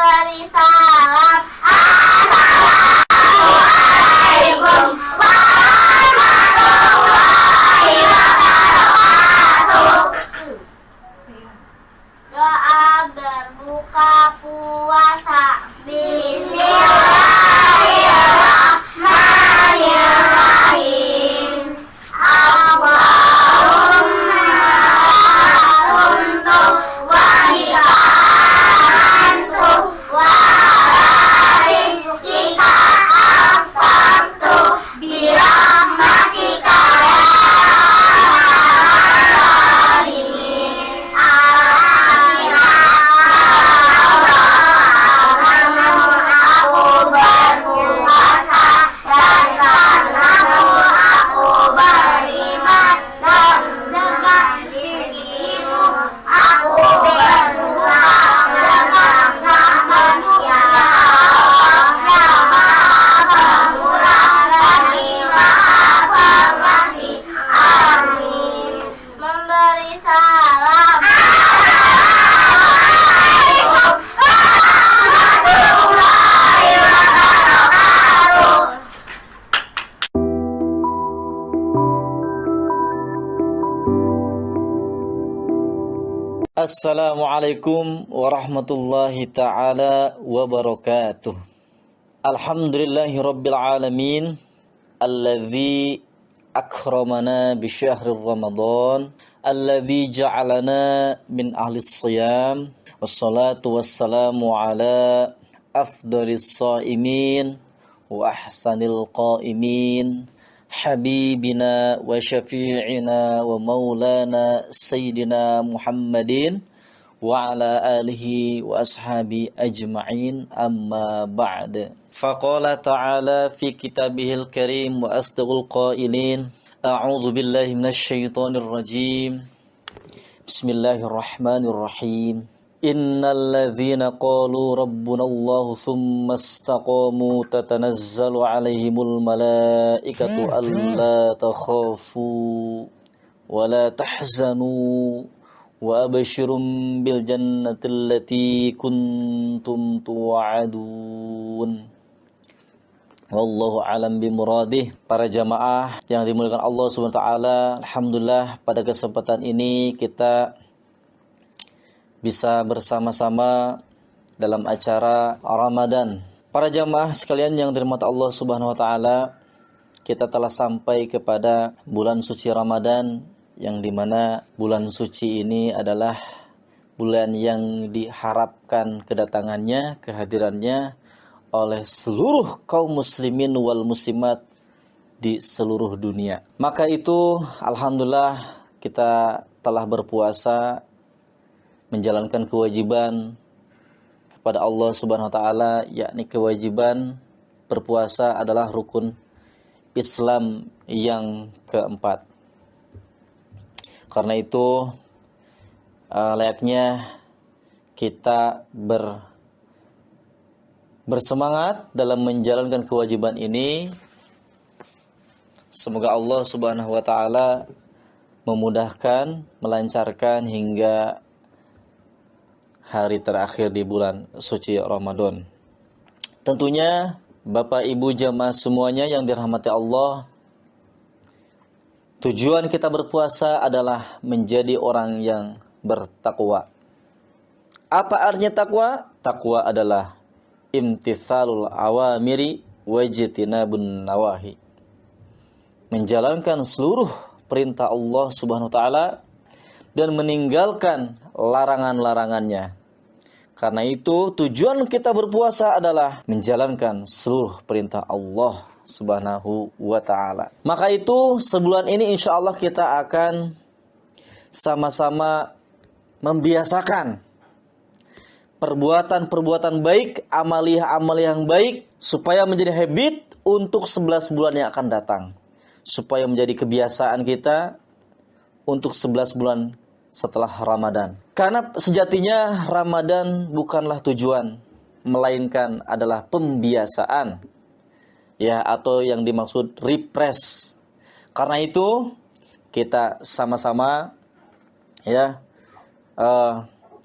memberi salam. Assalamualaikum warahmatullahi wabarakatuh. Doa berbuka puasa. Bismillahirrahmanirrahim. Allahumma untuk wahidantu wa rizqika afartu birahmatika ya rahimin. Aku berpuasa dan karenamu aku beriman dan dekat dirimu. Aku berdoa dengan rahmat-Mu ya Allah yang Maha Pemurah lagi Maha Pengasih. Amin. Memberi salam. Assalamualaikum warahmatullahi wabarakatuh. Assalamualaikum warahmatullahi ta'ala wabarakatuh. Alhamdulillahi rabbil alamin, alladzi akramana bi syahri Ramadan, alladzi ja'alana min ahli siyam. Wassalatu wassalamu ala afdalis shaimin wa ahsanil qaimin, habibina wa syafi'ina wa maulana sayyidina Muhammadin wa ala alihi wa ashabi ajma'in, amma ba'd. Faqala ta'ala fi kitabihil karim wa asdaqul qailin, a'udzu billahi minasy syaithanir rajim. Bismillahirrahmanirrahim. Innal ladzina qalu rabbuna Allah thumma istaqamu tatanazzalu alaihimul malaikatu alla takhafu wa la tahzanu wa abshirum bil jannati allati kuntum tu'adun. Wallahu alam bimuradih. Para jamaah yang dimuliakan Allah Subhanahu wa taala, alhamdulillah pada kesempatan ini kita bisa bersama-sama dalam acara Ramadan. Para jamaah sekalian yang dirahmati Allah Subhanahu wa taala, kita telah sampai kepada bulan suci Ramadan, yang dimana bulan suci ini adalah bulan yang diharapkan kedatangannya, kehadirannya oleh seluruh kaum muslimin wal muslimat di seluruh dunia. Maka itu alhamdulillah kita telah berpuasa, menjalankan kewajiban kepada Allah Subhanahu wa taala, yakni kewajiban berpuasa adalah rukun Islam yang keempat. Karena itu layaknya kita bersemangat dalam menjalankan kewajiban ini. Semoga Allah Subhanahu wa taala memudahkan, melancarkan hingga hari terakhir di bulan suci Ramadan. Tentunya Bapak Ibu jamaah semuanya yang dirahmati Allah, tujuan kita berpuasa adalah menjadi orang yang bertakwa. Apa artinya takwa? Takwa adalah imtitsalul awamiri wajtinabun nawahi. Menjalankan seluruh perintah Allah Subhanahu wa taala dan meninggalkan larangan-larangannya. Karena itu tujuan kita berpuasa adalah menjalankan seluruh perintah Allah Subhanahu wa ta'ala. Maka itu sebulan ini insya Allah kita akan sama-sama membiasakan perbuatan-perbuatan baik, amaliyah-amaliyah yang baik, supaya menjadi habit untuk 11 bulan yang akan datang. Supaya menjadi kebiasaan kita untuk 11 bulan setelah Ramadan. Karena sejatinya Ramadan bukanlah tujuan, melainkan adalah pembiasaan, ya, atau yang dimaksud repress. Karena itu kita sama-sama ya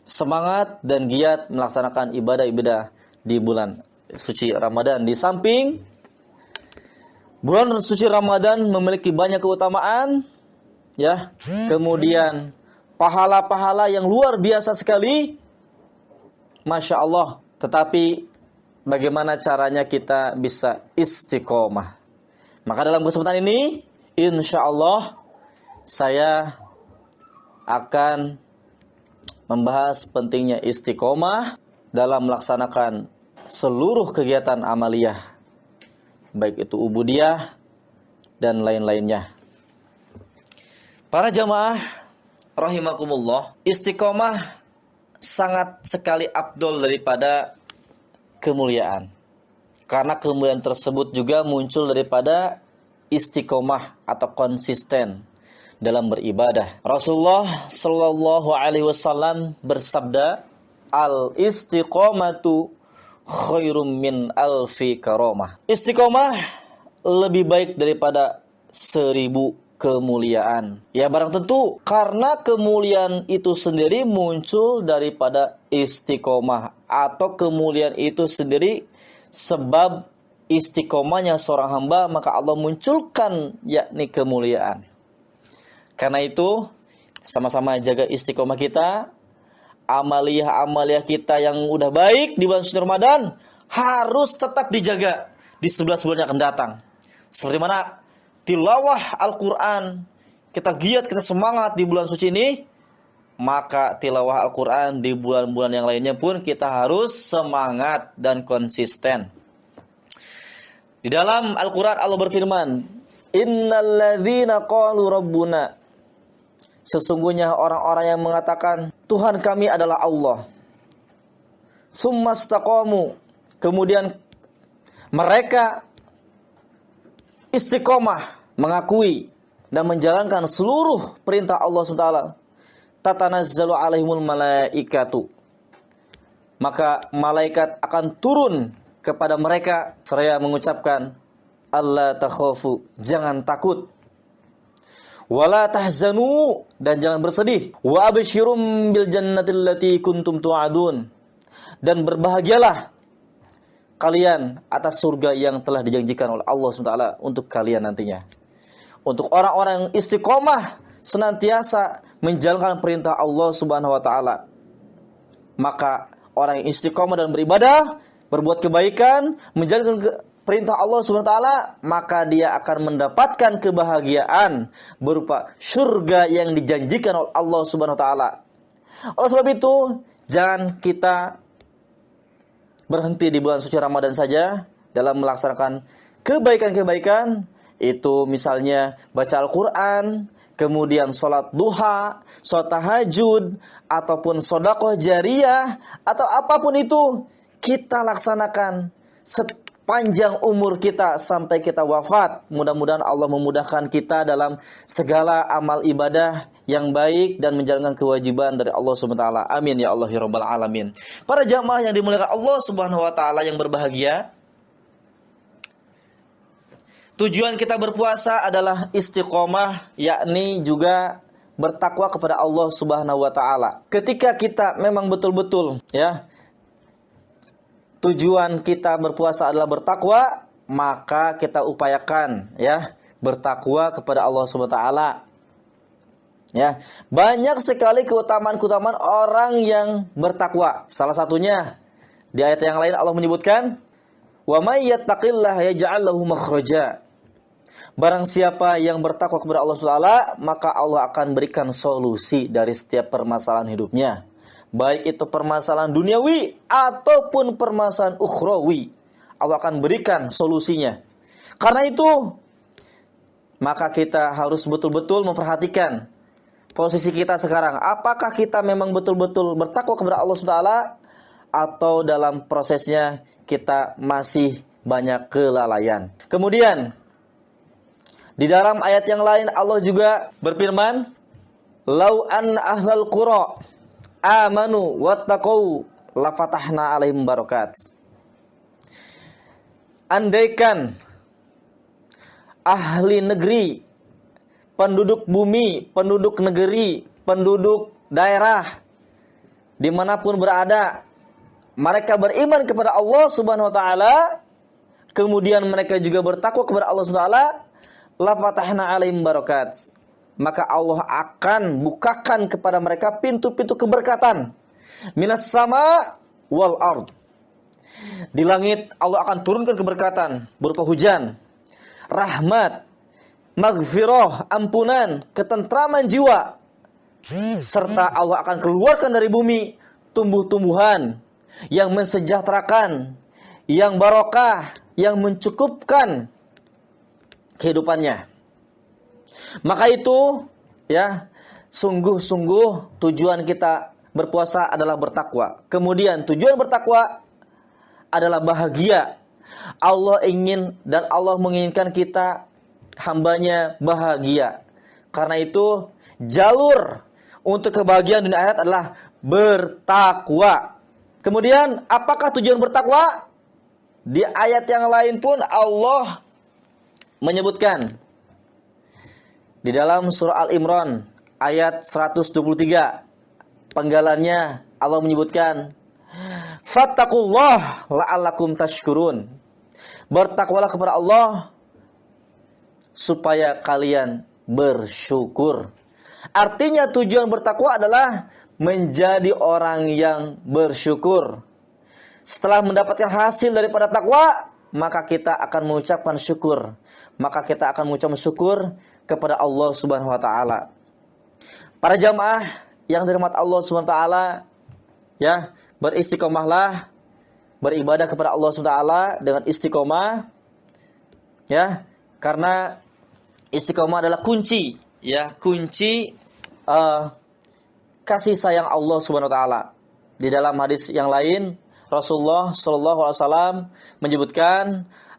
semangat dan giat melaksanakan ibadah-ibadah di bulan suci Ramadan. Di samping bulan suci Ramadan memiliki banyak keutamaan, ya. Kemudian pahala-pahala yang luar biasa sekali, Masya Allah. Tetapi bagaimana caranya kita bisa istiqomah? Maka dalam kesempatan ini, insya Allah saya akan membahas pentingnya istiqomah dalam melaksanakan seluruh kegiatan amaliyah, baik itu ubudiyah dan lain-lainnya. Para jamaah rahimakumullah, istiqomah sangat sekali afdol daripada kemuliaan. Karena kemuliaan tersebut juga muncul daripada istiqomah atau konsisten dalam beribadah. Rasulullah Shallallahu Alaihi Wasallam bersabda, al istiqomatu khairum min alfi karomah. Istiqomah lebih baik daripada 1000 kemuliaan. Ya barang tentu karena kemuliaan itu sendiri muncul daripada istiqomah, atau kemuliaan itu sendiri sebab istiqomahnya seorang hamba, maka Allah munculkan yakni kemuliaan. Karena itu sama-sama jaga istiqomah kita. Amaliyah-amaliyah kita yang udah baik di bulan suci Ramadan harus tetap dijaga di 11 bulan yang akan datang. Seperti mana tilawah Al-Quran, kita giat, kita semangat di bulan suci ini, maka tilawah Al-Quran di bulan-bulan yang lainnya pun kita harus semangat dan konsisten. Di dalam Al-Quran Allah berfirman, innalladzina qalu rabbuna, sesungguhnya orang-orang yang mengatakan Tuhan kami adalah Allah, summastaqamu, kemudian mereka istiqomah mengakui dan menjalankan seluruh perintah Allah SWT, tatanazzalu alaihimul malaikatu, maka malaikat akan turun kepada mereka seraya mengucapkan, alla takhafu, jangan takut, wala tahzanu, dan jangan bersedih, wa abshirum bil jannatil lati kuntum tu'adun, dan berbahagialah kalian atas surga yang telah dijanjikan oleh Allah SWT untuk kalian nantinya. Untuk orang-orang yang istiqomah senantiasa menjalankan perintah Allah Subhanahu wa taala, maka orang yang istiqomah dan beribadah, berbuat kebaikan, menjalankan perintah Allah Subhanahu wa taala, maka dia akan mendapatkan kebahagiaan berupa surga yang dijanjikan oleh Allah Subhanahu wa taala. Oleh sebab itu, jangan kita berhenti di bulan suci Ramadan saja dalam melaksanakan kebaikan-kebaikan. Itu misalnya baca Al-Quran, kemudian sholat duha, sholat tahajud, ataupun sedekah jariyah, atau apapun itu kita laksanakan sepanjang umur kita sampai kita wafat. Mudah-mudahan Allah memudahkan kita dalam segala amal ibadah yang baik dan menjalankan kewajiban dari Allah Subhanahu wa taala. Amin ya Allah ya rabbal alamin. Para jamaah yang dimuliakan Allah Subhanahu wa taala yang berbahagia, tujuan kita berpuasa adalah istiqomah, yakni juga bertakwa kepada Allah Subhanahu wa taala. Ketika kita memang betul-betul ya, tujuan kita berpuasa adalah bertakwa, maka kita upayakan ya bertakwa kepada Allah Subhanahu wa taala. Ya, banyak sekali keutamaan-keutamaan orang yang bertakwa. Salah satunya di ayat yang lain Allah menyebutkan, wa may yattaqillaha yaj'al lahu makhraja. Barang siapa yang bertakwa kepada Allah Subhanahu wa taala, maka Allah akan berikan solusi dari setiap permasalahan hidupnya. Baik itu permasalahan duniawi ataupun permasalahan ukhrawi, Allah akan berikan solusinya. Karena itu, maka kita harus betul-betul memperhatikan posisi kita sekarang. Apakah kita memang betul-betul bertakwa kepada Allah SWT, atau dalam prosesnya kita masih banyak kelalaian. Kemudian, di dalam ayat yang lain Allah juga berfirman, lau an ahlal qura amanu wattaqau lafatahna alaihim barakat. Andaikan ahli negeri, penduduk bumi, penduduk negeri, penduduk daerah dimanapun berada, mereka beriman kepada Allah Subhanahu wa taala, kemudian mereka juga bertakwa kepada Allah Subhanahu wa taala, la fatahna alaihim barakat. Maka Allah akan bukakan kepada mereka pintu-pintu keberkatan. Minas sama wal ard. Di langit Allah akan turunkan keberkatan berupa hujan, rahmat, maghfirah, ampunan, ketentraman jiwa. Serta Allah akan keluarkan dari bumi tumbuh-tumbuhan yang mensejahterakan, yang barokah, yang mencukupkan kehidupannya. Maka itu ya, sungguh-sungguh tujuan kita berpuasa adalah bertakwa. Kemudian tujuan bertakwa adalah bahagia. Allah ingin dan Allah menginginkan kita hambanya bahagia. Karena itu jalur untuk kebahagiaan dunia akhirat adalah bertakwa. Kemudian apakah tujuan bertakwa? Di ayat yang lain pun Allah menyebutkan. Di dalam surah Al-Imran ayat 123, penggalannya Allah menyebutkan, fattaqullah la'allakum tashkurun. Bertakwalah kepada Allah supaya kalian bersyukur. Artinya tujuan bertakwa adalah menjadi orang yang bersyukur. Setelah mendapatkan hasil daripada takwa, maka kita akan mengucapkan syukur. Maka kita akan mengucapkan syukur kepada Allah Subhanahu wa taala. Para jamaah yang dirahmati Allah Subhanahu wa taala, ya, beristiqomahlah beribadah kepada Allah Subhanahu wa taala dengan istiqomah, ya, karena istiqomah adalah kunci, ya, kunci kasih sayang Allah Subhanahu wa taala. Di dalam hadis yang lain Rasulullah sallallahu alaihi wasallam menyebutkan,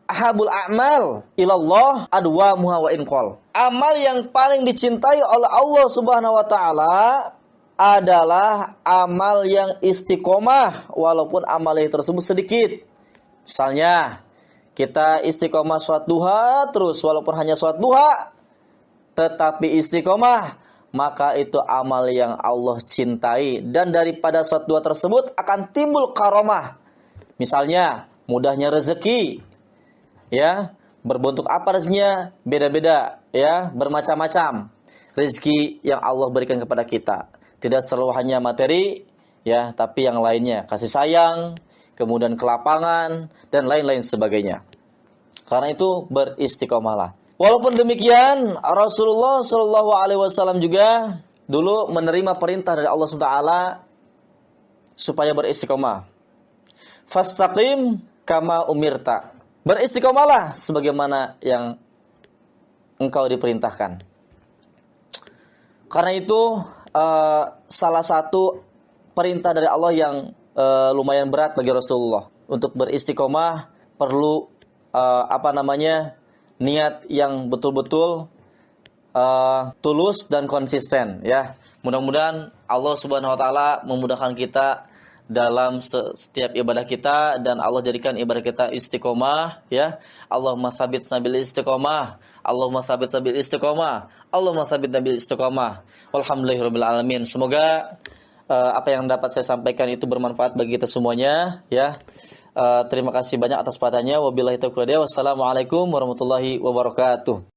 ahabul a'mal ilallah adwamuha wa in qol. Amal yang paling dicintai oleh Allah Subhanahu wa taala adalah amal yang istiqomah walaupun amal tersebut sedikit. Misalnya kita istiqomah sholat duha terus walaupun hanya sholat duha, tetapi istiqomah, maka itu amal yang Allah cintai. Dan daripada sholat duha tersebut akan timbul karomah. Misalnya mudahnya rezeki, ya, berbentuk apa rezekinya? Beda-beda, ya, bermacam-macam rezeki yang Allah berikan kepada kita. Tidak selalu hanya materi, ya, tapi yang lainnya, kasih sayang, kemudian kelapangan, dan lain-lain sebagainya. Karena itu beristiqomahlah. Walaupun demikian, Rasulullah Shallallahu Alaihi Wasallam juga dulu menerima perintah dari Allah SWT supaya beristiqomah. Fastaqim kama umirta. Beristiqomahlah sebagaimana yang engkau diperintahkan. Karena itu salah satu perintah dari Allah yang lumayan berat bagi Rasulullah. Untuk beristiqomah perlu niat yang betul-betul tulus dan konsisten, ya. Mudah-mudahan Allah Subhanahu wa taala memudahkan kita dalam setiap ibadah kita dan Allah jadikan ibadah kita istiqomah, ya. Allahumma tsabit nabil istiqomah, Allahumma tsabit nabil istiqomah, Allahumma tsabit nabil istiqomah. Walhamdulillahirabbil alamin. Semoga apa yang dapat saya sampaikan itu bermanfaat bagi kita semuanya, ya. Terima kasih banyak atas padanya. Wabillahi taufiq wal hidayah. Wassalamualaikum warahmatullahi wabarakatuh.